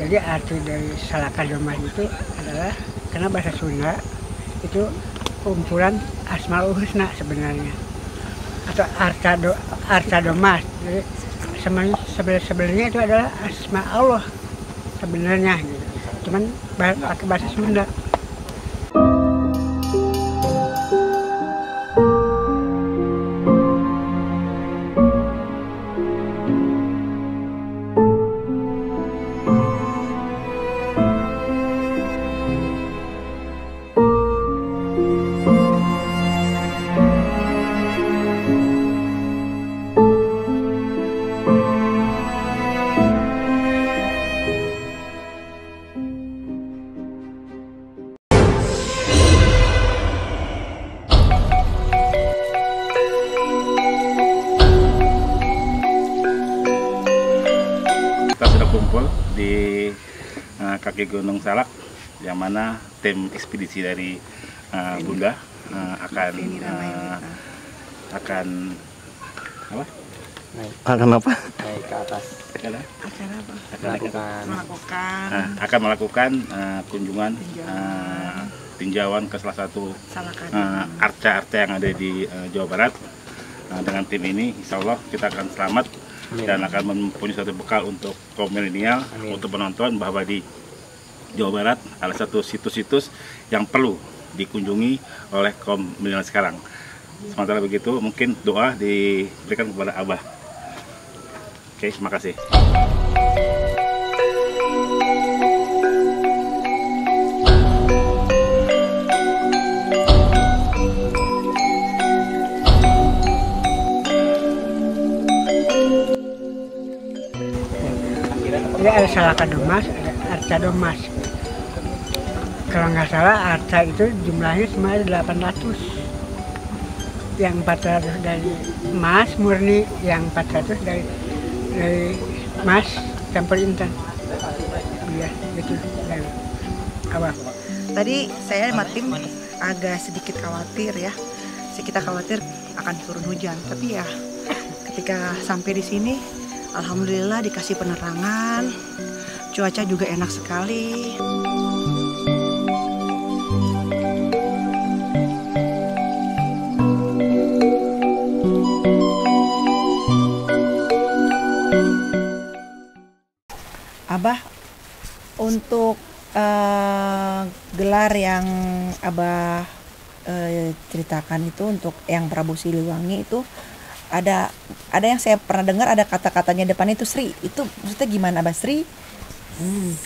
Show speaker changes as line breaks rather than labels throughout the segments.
Jadi arti dari Salakadomas itu adalah karena bahasa Sunda itu kumpulan Asmaul Husna sebenarnya atau Artadomas. Jadi sebenarnya itu adalah asma Allah sebenarnya gitu. Cuman pakai bahasa Sunda.
Kumpul di kaki Gunung Salak, yang mana tim ekspedisi dari Bunda akan apa?
Naik ke atas.
Akan melakukan kunjungan tinjauan ke salah satu arca-arca yang ada di Jawa Barat. Dengan tim ini, insya Allah kita akan selamat. Dan akan mempunyai suatu bekal untuk kaum milenial untuk menonton bahwa di Jawa Barat ada satu situs-situs yang perlu dikunjungi oleh kaum milenial sekarang. Sementara begitu, mungkin doa diberikan kepada Abah. Oke, terima kasih.
Jadi ada Salakadomas, ada Artadomas. Kalau nggak salah arca itu jumlahnya semuanya 800. Yang 400 dari emas murni, yang 400 dari emas campur intan. Iya, gitu. Dan awal.
Tadi saya sama tim agak sedikit khawatir ya. Kita khawatir akan turun hujan, tapi ya ketika sampai di sini alhamdulillah dikasih penerangan, cuaca juga enak sekali. Abah, untuk gelar yang Abah ceritakan itu untuk yang Prabu Siliwangi itu ada yang saya pernah dengar ada kata-katanya depan itu Sri. Itu maksudnya gimana, Abah? Sri?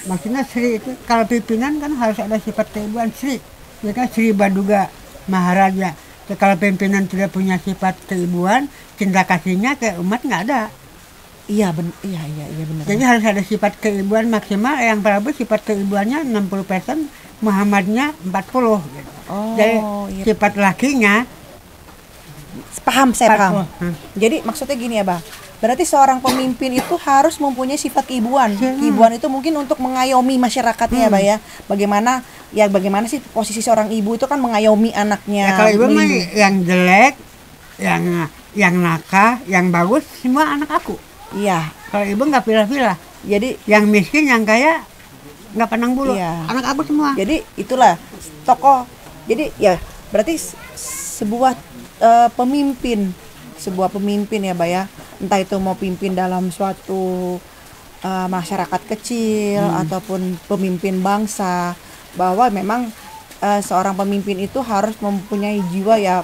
Maksudnya Sri itu kalau pimpinan kan harus ada sifat keibuan Sri. Ya kan Sri Baduga Maharaja. Ya, kalau pimpinan tidak punya sifat keibuan, cinta kasihnya ke umat nggak ada.
Iya benar.
Jadi harus ada sifat keibuan maksimal. Yang Prabu sifat keibuannya 60%, Muhammadnya 40. Gitu. Jadi sifat lakinya
saya paham. Jadi maksudnya gini ya, Bah. Berarti seorang pemimpin itu harus mempunyai sifat keibuan. Keibuan itu mungkin untuk mengayomi masyarakatnya ya, Bah ya. Bagaimana sih posisi seorang ibu itu kan mengayomi anaknya.
Ya, kalau ibu mah yang jelek, yang nakal, yang bagus semua anak aku.
Iya.
Kalau ibu nggak pilih-pilih.
Jadi
yang miskin, yang kaya nggak pandang bulu.
Iya.
Anak aku semua.
Jadi itulah tokoh. Jadi ya berarti sebuah pemimpin ya, Bah ya, entah itu mau pimpin dalam suatu masyarakat kecil ataupun pemimpin bangsa, bahwa memang seorang pemimpin itu harus mempunyai jiwa ya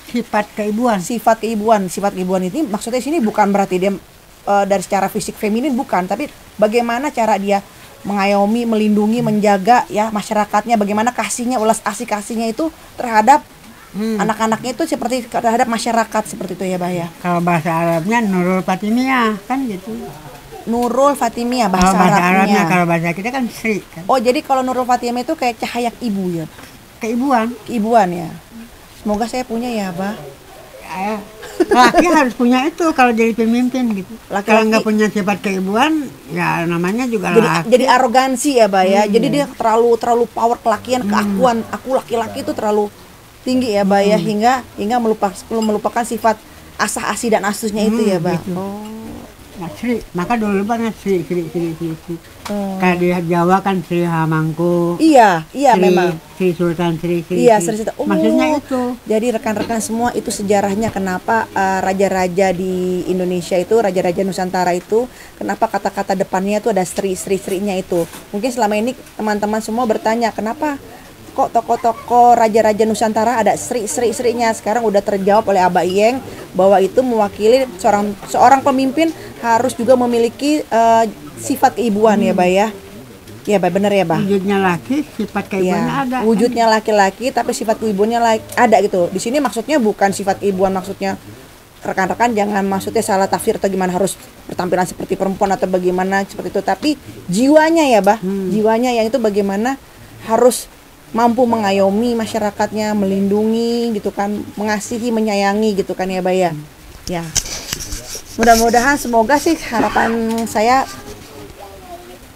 sifat keibuan
ini maksudnya sini bukan berarti dia dari secara fisik feminin, bukan, tapi bagaimana cara dia mengayomi, melindungi, menjaga ya masyarakatnya, bagaimana kasihnya, ulas asih kasihnya itu terhadap anak-anaknya itu seperti terhadap masyarakat, seperti itu ya, Bah ya.
Kalau bahasa Arabnya Nurul Fatimiyah kan gitu.
Nurul Fatimiyah bahasa Arabnya.
Kalau bahasa kita kan Sri kan.
Oh, jadi kalau Nurul Fatimiyah itu kayak cahaya ibu ya. Keibuan ya. Semoga saya punya ya, Bah.
Ya, laki harus punya itu kalau jadi pemimpin gitu. Kalau nggak punya sifat keibuan, ya namanya juga laki.
Jadi arogansi ya, Bah ya. Jadi dia terlalu power kelakian, keakuan. Aku laki-laki itu terlalu tinggi ya, Bah ya, hingga melupakan sifat asah asih dan asusnya itu ya, Bah.
Gitu.
Oh.
Nah, Sri, maka dulu banget Sri. Kayak di Jawa kan Sri Hamangku.
Iya
Sri,
memang.
Sri Sultan Sri.
Iya, Sri Sultan.
Maksudnya itu.
Jadi rekan-rekan semua itu sejarahnya kenapa raja-raja di Indonesia itu, raja-raja Nusantara itu, kenapa kata-kata depannya itu ada Sri-Sri-Sri-nya itu. Mungkin selama ini teman-teman semua bertanya, kenapa kok tokoh-tokoh raja-raja Nusantara ada Sri-Sri-Sri-nya. Sekarang udah terjawab oleh Abah Iyeng bahwa itu mewakili seorang pemimpin harus juga memiliki sifat keibuan ya, Bah ya. Iya, Bah, bener ya, Bah.
Wujudnya laki, sifat keibuannya
Ya,
ada.
wujudnya laki-laki tapi sifat keibuannya ada gitu. Di sini maksudnya bukan sifat keibuan, maksudnya rekan-rekan jangan maksudnya salah tafsir atau gimana harus bertampilan seperti perempuan atau bagaimana seperti itu, tapi jiwanya ya, Bah. Jiwanya yang itu bagaimana harus mampu mengayomi masyarakatnya, melindungi gitu kan, mengasihi, menyayangi gitu kan ya, Bah ya. Ya. Mudah-mudahan semoga sih harapan saya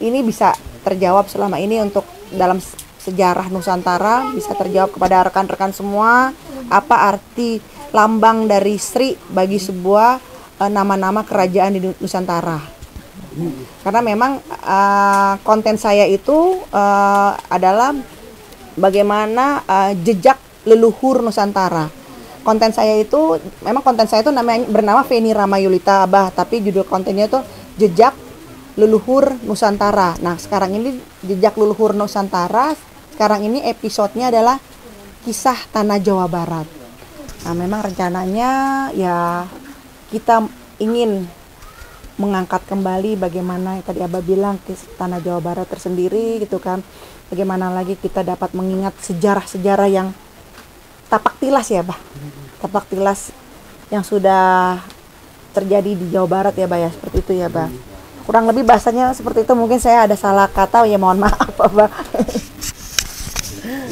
ini bisa terjawab selama ini untuk dalam sejarah Nusantara, bisa terjawab kepada rekan-rekan semua apa arti lambang dari Sri bagi sebuah nama-nama kerajaan di Nusantara. Karena memang konten saya itu adalah bagaimana jejak leluhur Nusantara. Konten saya itu namanya bernama Feni Ramayulita, Abah, tapi judul kontennya itu Jejak Leluhur Nusantara. Nah, sekarang ini Jejak Leluhur Nusantara, sekarang ini episodenya adalah Kisah Tanah Jawa Barat. Nah, memang rencananya ya kita ingin mengangkat kembali bagaimana tadi Abah bilang Tanah Jawa Barat tersendiri gitu kan. Bagaimana lagi kita dapat mengingat sejarah-sejarah yang tapak tilas ya, Bah. Tapak tilas yang sudah terjadi di Jawa Barat ya, Bah ya. Seperti itu ya, Bah. Kurang lebih bahasanya seperti itu, mungkin saya ada salah kata ya, mohon maaf, Bah.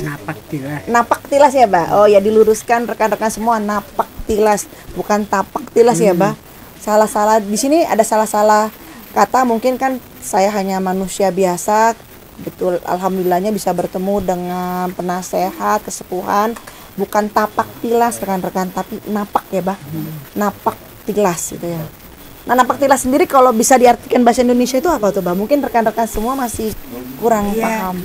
Napak tilas.
Napak tilas ya, Bah. Oh ya, diluruskan rekan-rekan semua, napak tilas, bukan tapak tilas ya, Bah. Salah-salah di sini ada salah-salah kata, mungkin kan saya hanya manusia biasa. Betul, alhamdulillahnya bisa bertemu dengan penasehat, kesepuhan, bukan tapak tilas rekan-rekan, tapi napak ya, Bah. Napak tilas gitu ya. Nah, napak tilas sendiri kalau bisa diartikan bahasa Indonesia itu apa tuh, Bah? Mungkin rekan-rekan semua masih kurang paham.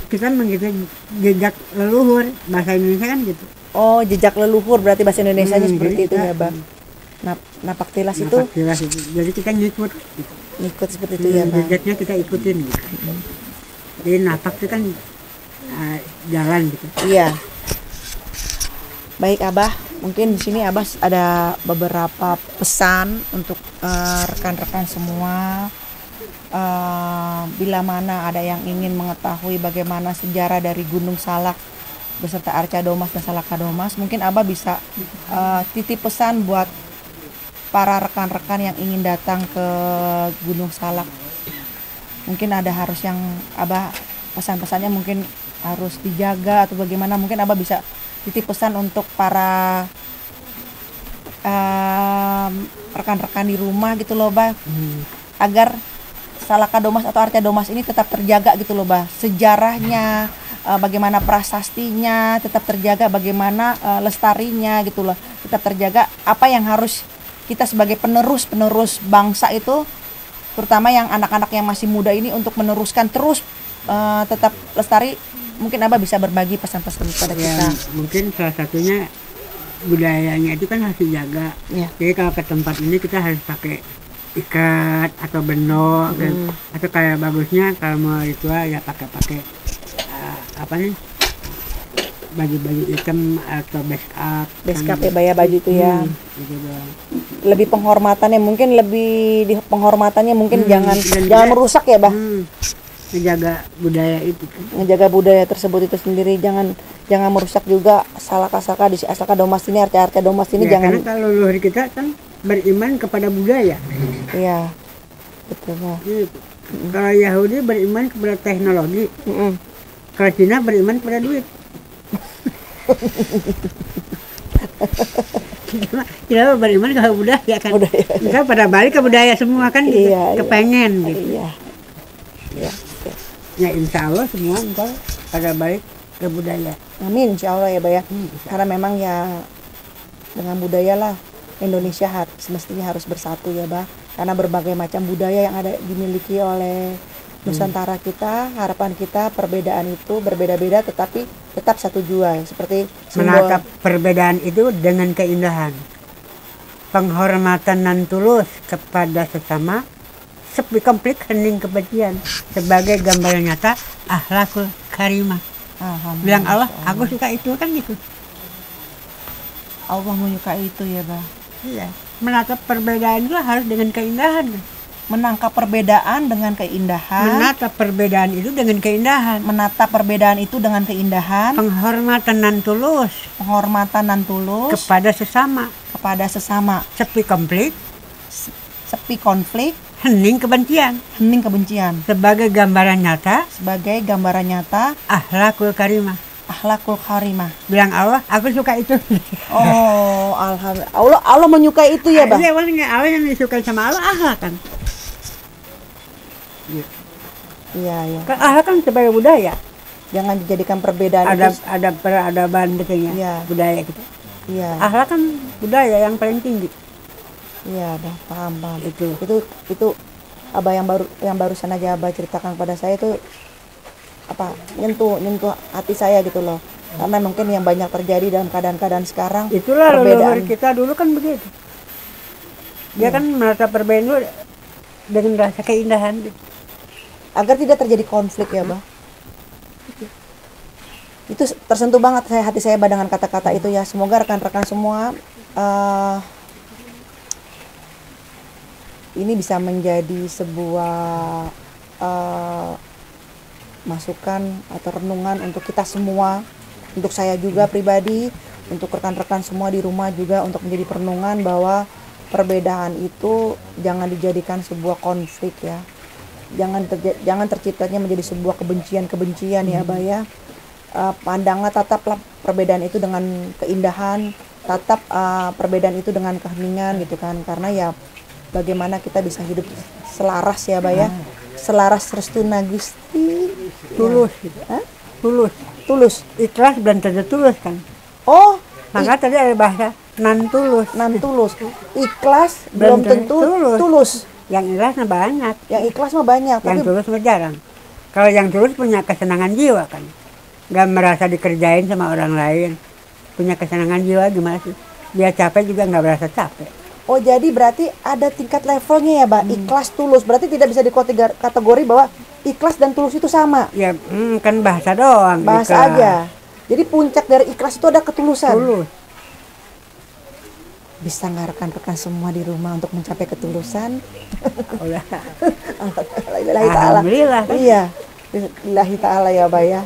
Kita mengikuti jejak leluhur, bahasa Indonesia kan gitu.
Oh, jejak leluhur berarti bahasa Indonesianya seperti itu
kita,
ya, Bah. Napak tilas itu
napak tilas itu. Jadi kita ngikut gitu.
ngikut seperti itu ya, Bah.
Jejaknya kita ikutin gitu. Jadi napak itu kan jalan gitu.
Iya. Baik, Abah, mungkin di sini Abah ada beberapa pesan untuk rekan-rekan semua. Bila mana ada yang ingin mengetahui bagaimana sejarah dari Gunung Salak beserta Arca Domas dan Salaka Domas, mungkin Abah bisa titip pesan buat para rekan-rekan yang ingin datang ke Gunung Salak. Mungkin ada harus yang Abah pesan-pesannya mungkin harus dijaga atau bagaimana, mungkin Abah bisa titip pesan untuk para rekan-rekan di rumah gitu loh, Bah, agar Salaka Domas atau Arca Domas ini tetap terjaga gitu loh, Bah, sejarahnya, bagaimana prasastinya tetap terjaga, bagaimana lestarinya gitu loh, tetap terjaga. Apa yang harus kita sebagai penerus bangsa itu, terutama yang anak-anak yang masih muda ini untuk meneruskan terus tetap lestari. Mungkin Abah bisa berbagi pesan-pesan kepada kita.
Mungkin salah satunya budayanya itu kan harus dijaga.
Ya.
Jadi kalau ke tempat ini kita harus pakai ikat atau benok, atau kayak bagusnya kalau mau ritual ya pakai apa nih, baju-baju hitam atau
Beskap ya, Bah, ya, baju itu ya.
Gitu doang.
Lebih penghormatannya mungkin jangan
Dan
merusak ya, Bah.
Menjaga budaya itu kan.
Menjaga budaya tersebut itu sendiri, jangan merusak juga Salaka di Salaka Domas ini, Arca Domas ini
Ya,
jangan.
karena kalau leluhur kita kan beriman kepada budaya.
Iya. Betul, Bah.
Gitu. Kalau Yahudi beriman kepada teknologi, kalau Cina beriman kepada duit. Kita beriman ke budaya kan. Kita pada balik ke budaya semua kan gitu.
Iya,
Kepengen
iya.
gitu.
Iya. Iya.
Ya insya Allah semua engkau pada balik ke budaya.
Amin, insya Allah ya, Bah ya. Karena memang ya dengan budaya lah Indonesia semestinya harus bersatu ya, Bah. karena berbagai macam budaya yang ada dimiliki oleh Nusantara kita. Harapan kita perbedaan itu berbeda-beda tetapi tetap satu jua, seperti
Menatap perbedaan itu dengan keindahan, penghormatan dan tulus kepada sesama, sepi konflik hening kebencian sebagai gambaran nyata akhlakul karimah. Bilang Allah, aku suka itu, kan gitu.
Allah menyukai itu ya, Bah.
Iya, menatap perbedaan itu harus dengan keindahan.
Menangkap perbedaan dengan keindahan.
Menatap perbedaan itu dengan keindahan.
Menatap perbedaan itu dengan keindahan.
Penghormatan dan tulus.
Penghormatan dan tulus
Kepada sesama.
kepada sesama.
Sepi konflik.
Sepi konflik.
Hening kebencian.
Hening kebencian.
Sebagai gambaran nyata.
Sebagai gambaran nyata
Akhlakul karimah.
akhlakul karimah.
Bilang Allah, aku suka itu.
Oh, alhamdulillah. Allah menyukai itu ya, Bang?
Iya, Allah yang disukai sama Allah akhlak kan.
Iya, iya.
Kan akhlak kan sebagai budaya.
Jangan dijadikan perbedaan
Ada peradaban katanya.
Iya.
Budaya kita.
Iya.
Akhlak kan budaya yang paling tinggi.
Iya, dah paham.
Itu
Abah yang barusan aja Abah ceritakan pada saya itu nyentuh hati saya gitu loh. Karena mungkin yang banyak terjadi dalam keadaan-keadaan sekarang
itulah
perbedaan.
leluhur kita dulu kan begitu. Dia kan menatap perbedaan itu dengan rasa keindahan.
Agar tidak terjadi konflik ya, Bah. Itu tersentuh banget hati saya Bah dengan kata-kata itu ya. Semoga rekan-rekan semua ini bisa menjadi sebuah masukan atau renungan untuk kita semua, untuk saya juga pribadi, untuk rekan-rekan semua di rumah juga, untuk menjadi perenungan bahwa perbedaan itu jangan dijadikan sebuah konflik ya. Jangan terciptanya menjadi sebuah kebencian ya, Bah ya. Pandanglah, tataplah perbedaan itu dengan keindahan, tatap perbedaan itu dengan keheningan gitu kan. Karena ya bagaimana kita bisa hidup selaras ya, Bah ya. Selaras restuna Gusti,
tulus gitu. Tulus. Ikhlas dan tidak tulus kan.
Oh,
maka tadi ada bahasa nan tulus.
Ikhlas belum tentu tulus.
Yang ikhlas mah banyak.
Yang ikhlas mah banyak,
yang
tapi
tulus mah jarang. Kalau yang tulus punya kesenangan jiwa kan. Gak merasa dikerjain sama orang lain. Punya kesenangan jiwa gimana sih? Dia capek juga gak merasa capek.
Oh, jadi berarti ada tingkat levelnya ya, Mbak. Ikhlas tulus. Berarti tidak bisa dikategori bahwa ikhlas dan tulus itu sama.
Ya, kan bahasa doang.
Bahasa
ikhlas
aja. Jadi puncak dari ikhlas itu ada ketulusan.
Tulus.
Bisa nggak rekan-rekan semua di rumah untuk mencapai ketulusan?
Alhamdulillah.
Iya. Lillahi ta'ala ya, Mbak ya.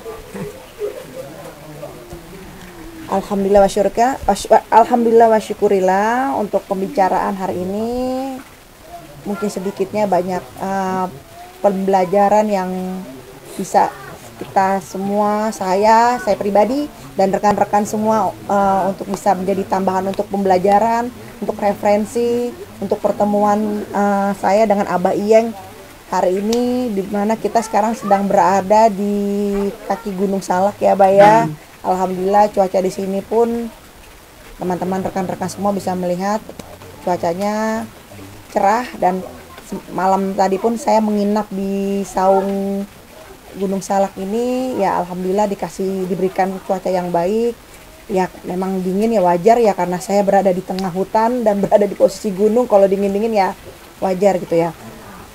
Alhamdulillah wa syukurillah untuk pembicaraan hari ini. Mungkin sedikitnya banyak pembelajaran yang bisa kita semua, saya pribadi dan rekan-rekan semua untuk bisa menjadi tambahan untuk pembelajaran, untuk referensi, untuk pertemuan saya dengan Abah Iyeng hari ini, di mana kita sekarang sedang berada di kaki Gunung Salak ya, Abah ya. Alhamdulillah cuaca di sini pun teman-teman rekan-rekan semua bisa melihat cuacanya cerah, dan malam tadi pun saya menginap di saung Gunung Salak ini ya. Alhamdulillah diberikan cuaca yang baik ya. Memang dingin ya, wajar ya, karena saya berada di tengah hutan dan berada di posisi gunung. Kalau dingin-dingin ya wajar gitu ya.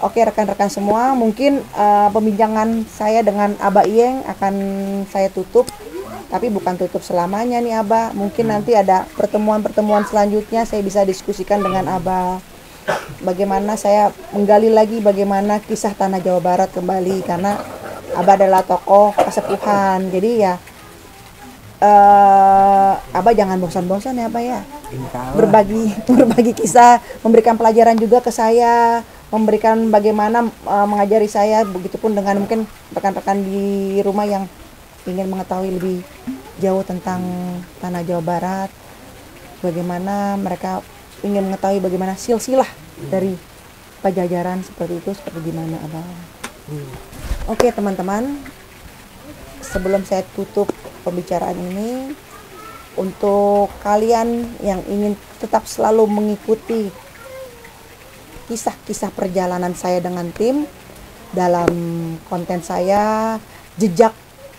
Oke rekan-rekan semua, mungkin pembincangan saya dengan Abah Iyeng akan saya tutup. Tapi bukan tutup selamanya nih Abah. Mungkin nanti ada pertemuan-pertemuan selanjutnya saya bisa diskusikan dengan Abah. Bagaimana saya menggali lagi bagaimana kisah Tanah Jawa Barat kembali. Karena Abah adalah tokoh kesepuhan. Jadi ya Abah jangan bosan-bosan ya Abah ya. Berbagi kisah, memberikan pelajaran juga ke saya. Memberikan bagaimana mengajari saya. Begitupun dengan mungkin rekan-rekan di rumah yang ingin mengetahui lebih jauh tentang Tanah Jawa Barat, bagaimana mereka ingin mengetahui bagaimana silsilah dari Pajajaran seperti itu, seperti gimana Abah. Oke teman-teman, sebelum saya tutup pembicaraan ini, untuk kalian yang ingin tetap selalu mengikuti kisah-kisah perjalanan saya dengan tim dalam konten saya Jejak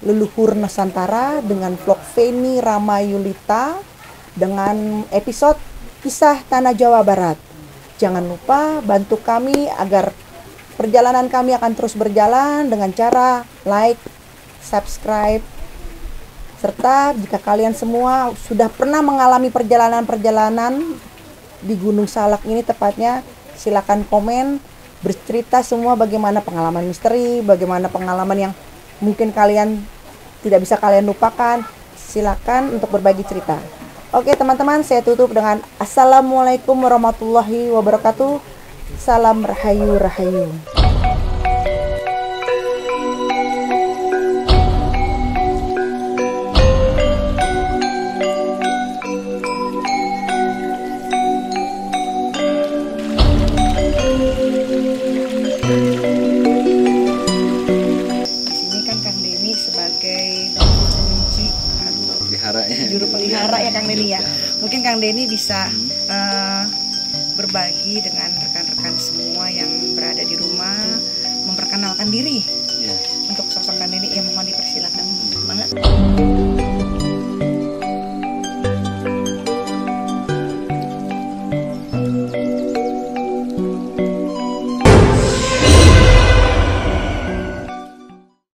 Leluhur Nusantara dengan vlog Feni Ramayulita dengan episode Kisah Tanah Jawa Barat. Jangan lupa bantu kami agar perjalanan kami akan terus berjalan dengan cara like, subscribe, serta jika kalian semua sudah pernah mengalami perjalanan-perjalanan di Gunung Salak ini tepatnya, silakan komen, bercerita semua bagaimana pengalaman misteri, bagaimana pengalaman yang mungkin kalian tidak bisa kalian lupakan. Silakan untuk berbagi cerita. Oke teman-teman, saya tutup dengan Assalamualaikum warahmatullahi wabarakatuh. Salam Rahayu Rahayu. Juru pelihara ya Kang Denny ya. Mungkin Kang Denny bisa berbagi dengan rekan-rekan semua yang berada di rumah, memperkenalkan diri.